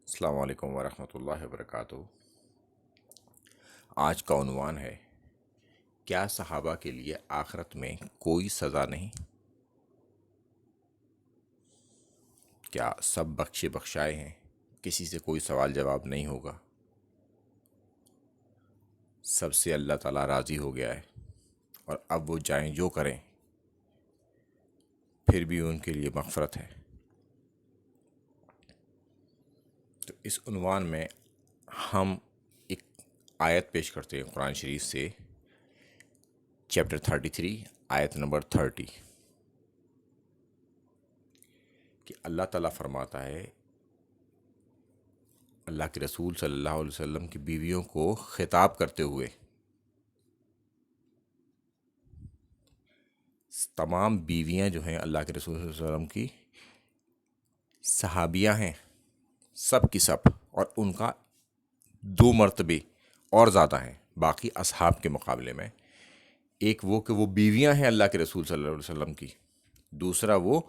السلام علیکم ورحمۃ اللہ وبرکاتہ۔ آج کا عنوان ہے، کیا صحابہ کے لیے آخرت میں کوئی سزا نہیں؟ کیا سب بخشے بخشائے ہیں، کسی سے کوئی سوال جواب نہیں ہوگا؟ سب سے اللہ تعالیٰ راضی ہو گیا ہے، اور اب وہ جائیں جو کریں پھر بھی ان کے لیے مغفرت ہے۔ تو اس عنوان میں ہم ایک آیت پیش کرتے ہیں قرآن شریف سے، چیپٹر 33 آیت نمبر 30، کہ اللہ تعالیٰ فرماتا ہے، اللہ کے رسول صلی اللہ علیہ وسلم کی بیویوں کو خطاب کرتے ہوئے، تمام بیویاں جو ہیں اللہ کے رسول صلی اللہ علیہ وسلم کی صحابیہ ہیں، سب کی سب، اور ان کا 2 مرتبے اور زیادہ ہیں باقی اصحاب کے مقابلے میں۔ ایک وہ کہ وہ بیویاں ہیں اللہ کے رسول صلی اللہ علیہ وسلم کی، دوسرا وہ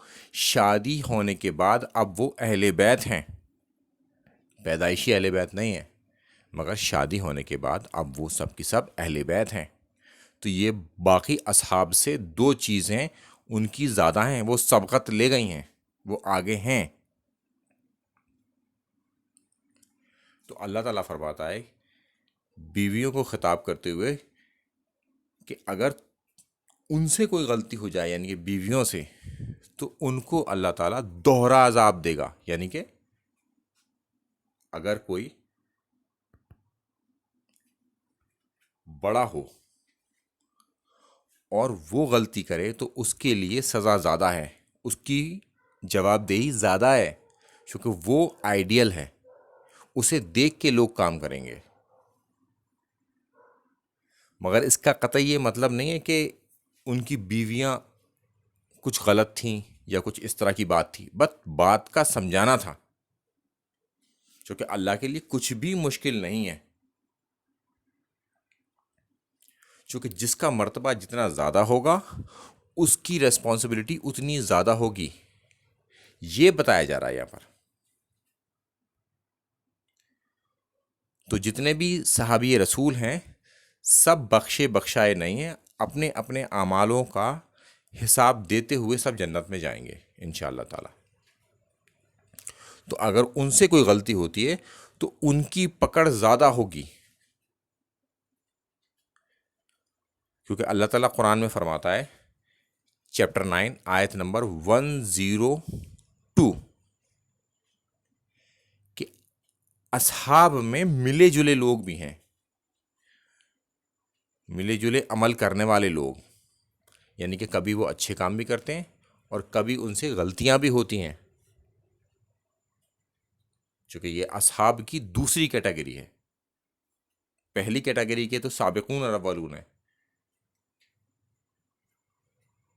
شادی ہونے کے بعد اب وہ اہل بیت ہیں، پیدائشی اہل بیت نہیں ہیں، مگر شادی ہونے کے بعد اب وہ سب کی سب اہل بیت ہیں۔ تو یہ باقی اصحاب سے 2 چیزیں ان کی زیادہ ہیں، وہ سبقت لے گئی ہیں، وہ آگے ہیں۔ تو اللہ تعالیٰ فرماتا ہے بیویوں کو خطاب کرتے ہوئے کہ اگر ان سے کوئی غلطی ہو جائے، یعنی کہ بیویوں سے، تو ان کو اللہ تعالیٰ دوہرا عذاب دے گا۔ یعنی کہ اگر کوئی بڑا ہو اور وہ غلطی کرے تو اس کے لیے سزا زیادہ ہے، اس کی جواب دہی زیادہ ہے، کیونکہ وہ آئیڈیل ہے، اسے دیکھ کے لوگ کام کریں گے۔ مگر اس کا قطعی یہ مطلب نہیں ہے کہ ان کی بیویاں کچھ غلط تھیں یا کچھ اس طرح کی بات تھی، بس بات کا سمجھانا تھا، کیونکہ اللہ کے لیے کچھ بھی مشکل نہیں ہے، چونکہ جس کا مرتبہ جتنا زیادہ ہوگا اس کی ریسپانسبلٹی اتنی زیادہ ہوگی، یہ بتایا جا رہا ہے یہاں پر۔ تو جتنے بھی صحابی رسول ہیں سب بخشے بخشائے نہیں ہیں، اپنے اپنے اعمالوں کا حساب دیتے ہوئے سب جنت میں جائیں گے انشاءاللہ تعالی۔ تو اگر ان سے کوئی غلطی ہوتی ہے تو ان کی پکڑ زیادہ ہوگی، کیونکہ اللہ تعالیٰ قرآن میں فرماتا ہے، چیپٹر 9 آیت نمبر 102، کہ اصحاب میں ملے جلے لوگ بھی ہیں، ملے جلے عمل کرنے والے لوگ، یعنی کہ کبھی وہ اچھے کام بھی کرتے ہیں اور کبھی ان سے غلطیاں بھی ہوتی ہیں، چونکہ یہ اصحاب کی دوسری کیٹیگری ہے۔ پہلی کیٹیگری کے تو سابقون الاولون ہیں،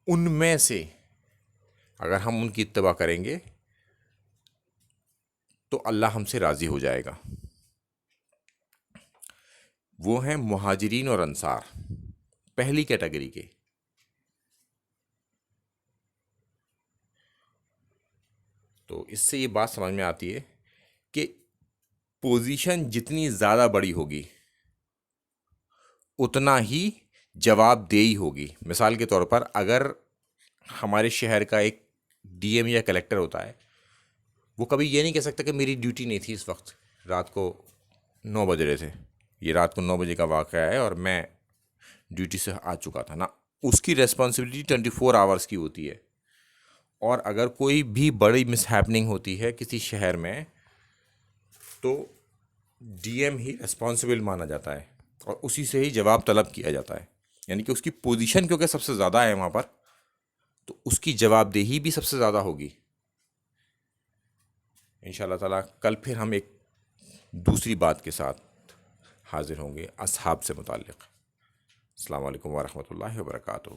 ان میں سے اگر ہم ان کی اتباع کریں گے تو اللہ ہم سے راضی ہو جائے گا۔ وہ ہیں مہاجرین اور انصار، پہلی کیٹیگری کے۔ تو اس سے یہ بات سمجھ میں آتی ہے کہ پوزیشن جتنی زیادہ بڑی ہوگی اتنا ہی جواب دہی ہوگی۔ مثال کے طور پر اگر ہمارے شہر کا ایک ڈی ایم یا کلیکٹر ہوتا ہے، وہ کبھی یہ نہیں کہہ سکتا کہ میری ڈیوٹی نہیں تھی، اس وقت رات کو 9 بج رہے تھے، یہ رات کو 9 بجے کا واقعہ ہے اور میں ڈیوٹی سے آ چکا تھا، نا، اس کی ریسپانسبلٹی 24 آورس کی ہوتی ہے۔ اور اگر کوئی بھی بڑی مس ہیپننگ ہوتی ہے کسی شہر میں تو ڈی ایم ہی ریسپانسبل مانا جاتا ہے اور اسی سے ہی جواب طلب کیا جاتا ہے، یعنی کہ اس کی پوزیشن کیونکہ سب سے زیادہ ہے وہاں پر، تو اس کی جواب دہی بھی سب سے زیادہ ہوگی۔ انشاءاللہ تعالیٰ کل پھر ہم ایک دوسری بات کے ساتھ حاضر ہوں گے اصحاب سے متعلق۔ السلام علیکم ورحمۃ اللہ وبرکاتہ۔